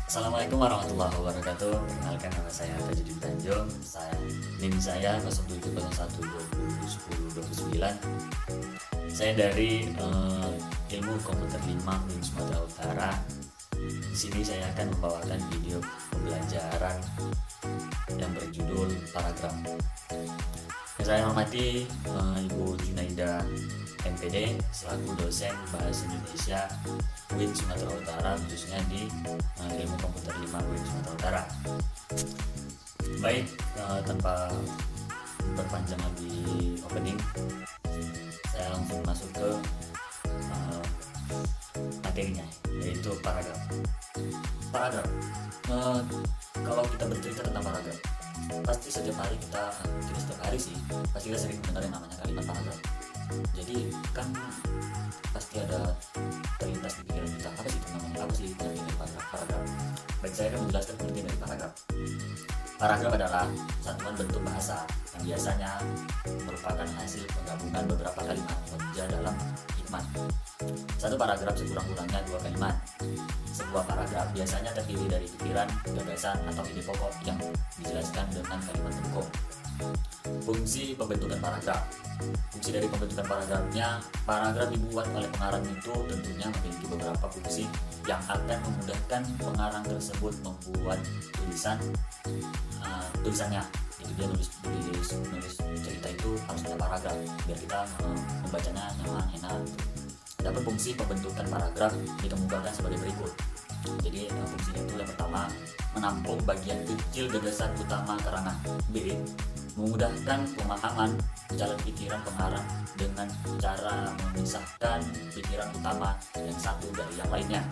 Assalamualaikum warahmatullahi wabarakatuh. Perkenalkan, nama saya Tajuddin Tanjung. NIM saya 0701201029. Saya dari Ilmu Komputer 5 UIN Sumatera Utara. Di sini saya akan membawakan video pembelajaran yang berjudul paragraf. Yang saya hormati Ibu Junaida MPD selaku dosen Bahasa Indonesia UIN Sumatera Utara, khususnya di Ilmu Komputer 5 UIN Sumatera Utara. Baik, tanpa berpanjang lagi opening, saya langsung masuk ke materinya, yaitu paragraf. Paragraf, kalau kita bercerita tentang paragraf, pasti setiap hari tidak setiap hari sih, pasti kita sering mendengar yang namanya kalimat paragraf. Jadi kan pasti ada terlintas di pikiran kita, apa sih itu namanya, apa sih pengertian dari paragraf. Baik, saya akan menjelaskan pengertian dari paragraf. Paragraf adalah satuan bentuk bahasa yang biasanya merupakan hasil penggabungan beberapa kalimat bekerja dalam hikmat. Satu paragraf sekurang-kurangnya 2 kalimat. Sebuah paragraf biasanya terdiri dari pikiran, gagasan, atau ide pokok yang dijelaskan dengan kalimat pendukung. Fungsi pembentukan paragraf. Fungsi dari pembentukan paragrafnya, paragraf dibuat oleh pengarang itu tentunya memiliki beberapa fungsi yang akan memudahkan pengarang tersebut membuat tulisannya. Jadi dia nulis cerita itu harus ada paragraf biar kita membacanya nyaman, enak. Dapat fungsi pembentukan paragraf dikemukakan sebagai berikut. Jadi fungsinya itu yang pertama, menampung bagian kecil gagasan utama karangan. B, memudahkan pemahaman jalan pikiran pengarang dengan cara memisahkan pikiran utama yang satu dari yang lainnya.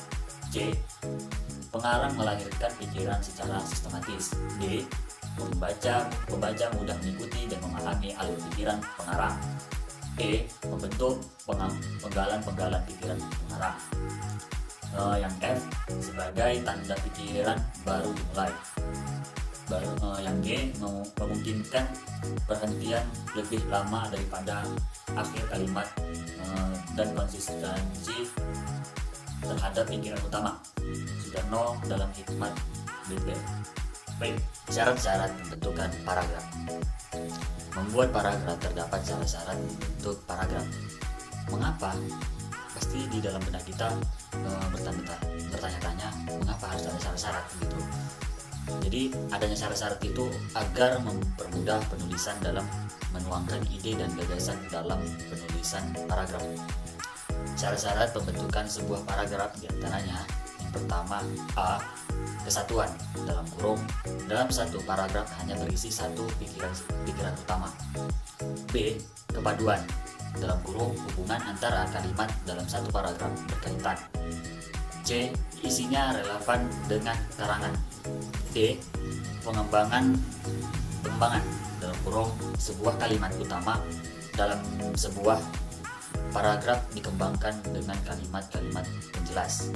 C, pengarang melahirkan pikiran secara sistematis. D, pembaca mudah mengikuti dan memahami alur pikiran pengarang. E, membentuk penggalan-penggalan pikiran pengarang. Yang F, sebagai tanda pikiran baru dimulai. Yang G, memungkinkan perhentian lebih lama daripada akhir kalimat dan konsistensi terhadap pikiran utama. Sudah no dalam hikmat BP. Baik, syarat-syarat pembentukan paragraf. Membuat paragraf, terdapat syarat-syarat untuk paragraf. Mengapa? Pasti di dalam benak kita bertanya-tanya mengapa harus ada syarat-syarat gitu. Jadi adanya syarat-syarat itu agar mempermudah penulisan dalam menuangkan ide dan gagasan dalam penulisan paragraf. Syarat-syarat pembentukan sebuah paragraf diantaranya: yang pertama, A, kesatuan dalam satu paragraf hanya berisi satu pikiran utama. B, kepaduan hubungan antara kalimat dalam satu paragraf berkaitan. C, isinya relevan dengan karangan. D, pengembangan sebuah kalimat utama dalam sebuah paragraf dikembangkan dengan kalimat-kalimat penjelas.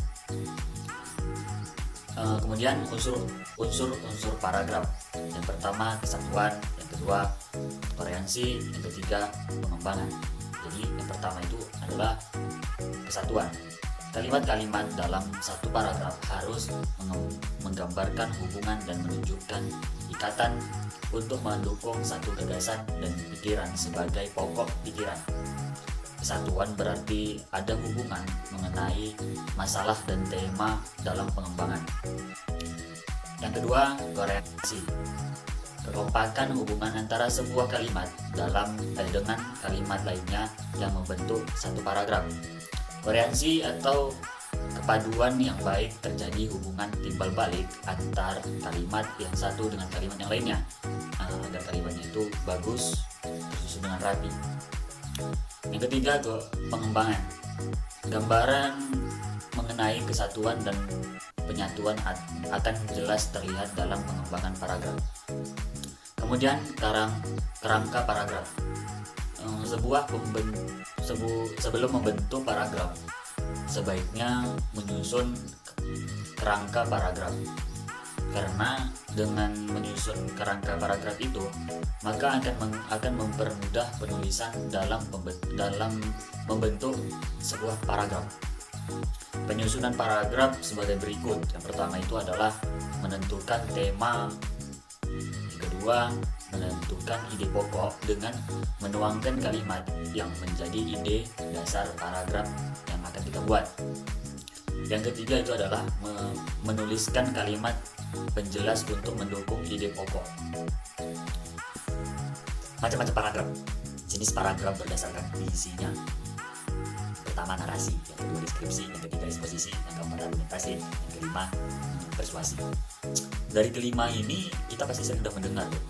Kemudian unsur paragraf. Yang pertama, kesatuan. Yang kedua, variansi. Yang ketiga, pengembangan. Jadi yang pertama itu adalah kesatuan. Kalimat-kalimat dalam satu paragraf harus menggambarkan hubungan dan menunjukkan ikatan untuk mendukung satu gagasan dan pikiran sebagai pokok pikiran. Kesatuan berarti ada hubungan mengenai masalah dan tema dalam pengembangan. Yang kedua, variasi. Kekompakan hubungan antara sebuah kalimat dengan kalimat lainnya yang membentuk satu paragraf. Variasi atau kepaduan yang baik terjadi hubungan timbal balik antar kalimat yang satu dengan kalimat yang lainnya, agar kalimatnya itu bagus, tersusun dengan rapi. Yang ketiga, pengembangan. Gambaran mengenai kesatuan dan penyatuan akan jelas terlihat dalam pengembangan paragraf. Kemudian kerangka paragraf. Sebelum membentuk paragraf, sebaiknya menyusun kerangka paragraf. Karena dengan menyusun kerangka paragraf itu, maka akan mempermudah penulisan dalam membentuk sebuah paragraf. Penyusunan paragraf sebagai berikut. Yang pertama itu adalah menentukan tema. Yang kedua, menentukan ide pokok dengan menuangkan kalimat yang menjadi ide dasar paragraf yang akan kita buat. Yang ketiga itu adalah menuliskan kalimat penjelas untuk mendukung ide pokok. Macam-macam paragraf. Jenis paragraf berdasarkan isinya. Pertama narasi, yang kedua deskripsi, yang ketiga eksposisi, yang keempat argumentasi, yang kelima persuasi. Dari kelima ini kita pasti sering sudah mendengar tuh.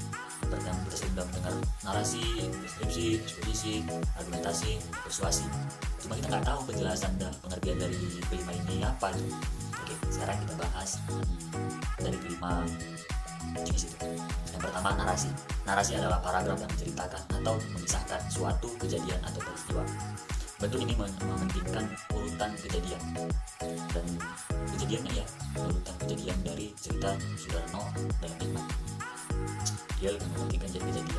Pertama kita sering sudah mendengar narasi, deskripsi, eksposisi, argumentasi, persuasi. Cuma kita nggak tahu penjelasan dan pengertian dari kelima ini apa tuh. Oke, sekarang kita bahas dari kelima jenis itu. Yang pertama narasi. Narasi adalah paragraf yang menceritakan atau mengisahkan suatu kejadian atau peristiwa. Bentuk ini mementingkan urutan kejadian dan kejadiannya ya, urutan kejadian dari cerita Sudarno dalam Hikmat. Dia lebih mementingkan kejadiannya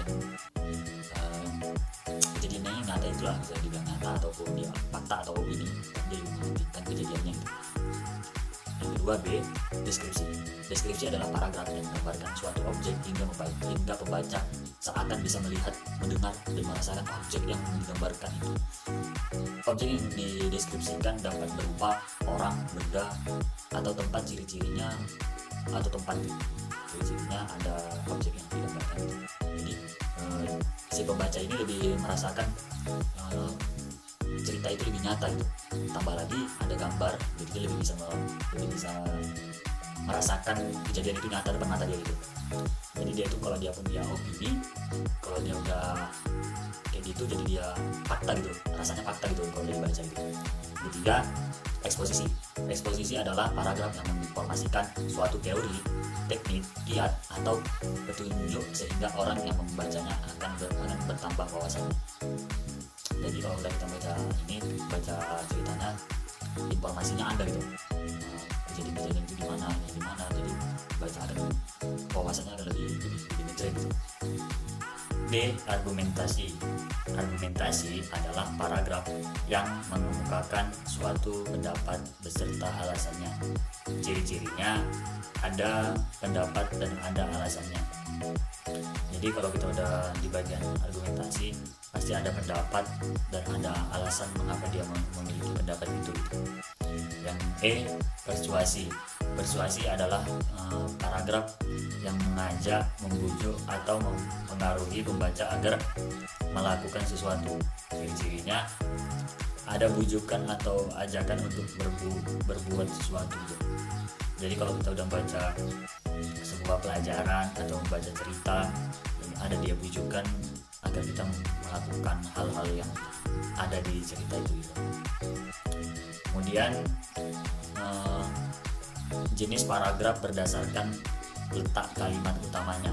yang nyata itulah, bisa dibilang nyata ataupun dia fakta atau opini, dia lebih mementingkan kejadiannya itu. Yang kedua B, deskripsi. Deskripsi adalah paragraf yang menggambarkan suatu objek hingga pembaca seakan bisa melihat, mendengar, dan merasakan objek yang digambarkan itu. Objek yang dideskripsikan dapat berupa orang, benda, atau tempat. Ciri-cirinya atau tempat ciri-cirinya ada objek yang digambarkan itu. Jadi si pembaca ini lebih merasakan cerita itu lebih nyata gitu. Tambah lagi ada gambar, jadi dia lebih bisa merasakan kejadian itu nyata depan mata dia gitu. Jadi dia itu kalau dia punya opini, kalau dia udah kayak gitu, jadi dia fakta gitu, rasanya fakta gitu kalau dia dibaca gitu. Ketiga, eksposisi. Eksposisi adalah paragraf yang menginformasikan suatu teori, teknik, kiat, atau petunjuk sehingga orang yang membacanya akan bertambah wawasannya. Jadi kalau udah kita baca ceritanya, informasinya ada gitu. Kejadian itu di mana, jadi baca ada wawasannya akan lebih ngejreng gitu. B. Argumentasi. Argumentasi adalah paragraf yang mengemukakan suatu pendapat beserta alasannya. Ciri-cirinya ada pendapat dan ada alasannya. Jadi kalau kita udah di bagian argumentasi, pasti ada pendapat dan ada alasan mengapa dia memiliki pendapat itu. Yang E, persuasi. Persuasi adalah paragraf yang mengajak, membujuk, atau mempengaruhi pembaca agar melakukan sesuatu. Ciri-cirinya ada bujukan atau ajakan untuk berbuat sesuatu. Jadi kalau kita udah baca sebuah pelajaran atau membaca cerita, ada dia bujukan agar kita melakukan hal-hal yang ada di cerita itu gitu. Kemudian jenis paragraf berdasarkan letak kalimat utamanya.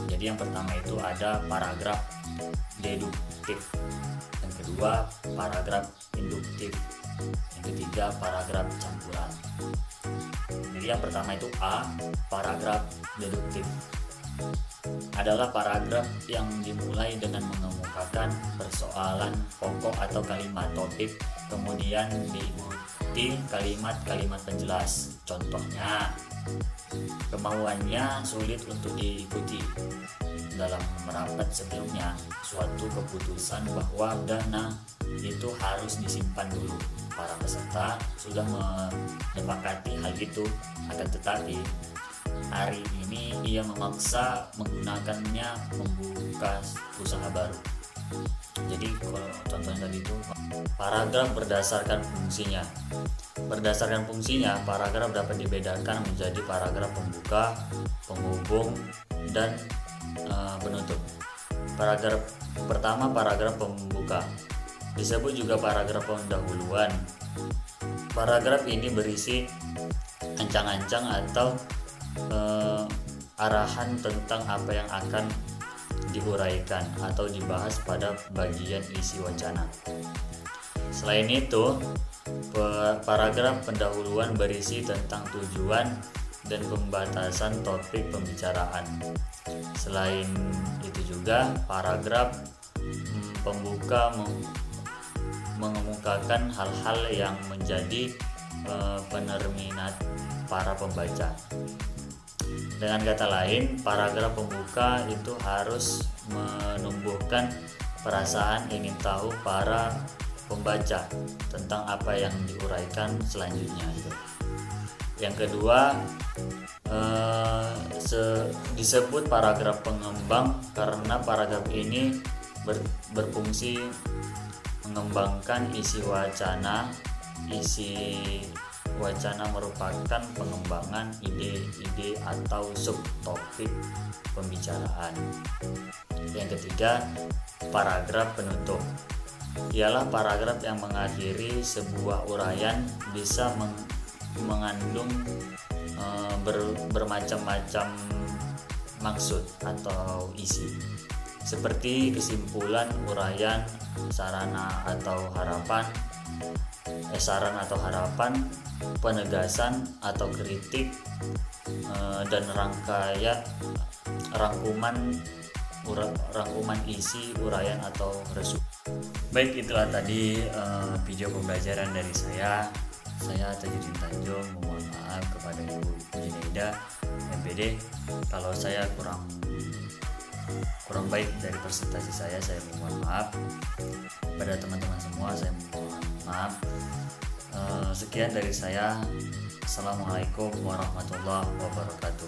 Jadi yang pertama itu ada paragraf deduktif, yang kedua paragraf induktif, yang ketiga paragraf campuran. Jadi yang pertama itu A, paragraf deduktif. Adalah paragraf yang dimulai dengan mengemukakan persoalan pokok atau kalimat topik, kemudian diikuti kalimat-kalimat penjelas. Contohnya, kemauannya sulit untuk diikuti. Dalam merapat sebelumnya, suatu keputusan bahwa dana itu harus disimpan dulu. Para peserta sudah menyepakati hal itu, akan tetapi hari ini ia memaksa menggunakannya membuka usaha baru. Jadi kalau contohnya tadi itu paragraf berdasarkan fungsinya. Berdasarkan fungsinya, paragraf dapat dibedakan menjadi paragraf pembuka, penghubung, dan penutup. Paragraf pertama, paragraf pembuka, disebut juga paragraf pendahuluan. Paragraf ini berisi ancang-ancang atau arahan tentang apa yang akan diuraikan atau dibahas pada bagian isi wacana. Selain itu, paragraf pendahuluan berisi tentang tujuan dan pembatasan topik pembicaraan. Selain itu juga paragraf pembuka mengemukakan hal-hal yang menjadi peminat para pembaca. Dengan kata lain, paragraf pembuka itu harus menumbuhkan perasaan ingin tahu para pembaca tentang apa yang diuraikan selanjutnya gitu. Yang kedua, disebut paragraf pengembang karena paragraf ini berfungsi mengembangkan isi wacana. Isi wacana merupakan pengembangan ide-ide atau subtopik pembicaraan. Yang ketiga, paragraf penutup ialah paragraf yang mengakhiri sebuah uraian, bisa mengandung bermacam-macam maksud atau isi, seperti kesimpulan, uraian, saran atau harapan, penegasan atau kritik, dan rangkuman isi uraian atau resume. Baik, itulah tadi video pembelajaran dari saya. Saya Tajuddin Tanjung, mohon maaf kepada Ibu Junaida MPD kalau saya kurang baik dari presentasi saya mohon maaf. Pada teman-teman semua saya mohon maaf. Sekian dari saya. Assalamualaikum warahmatullahi wabarakatuh.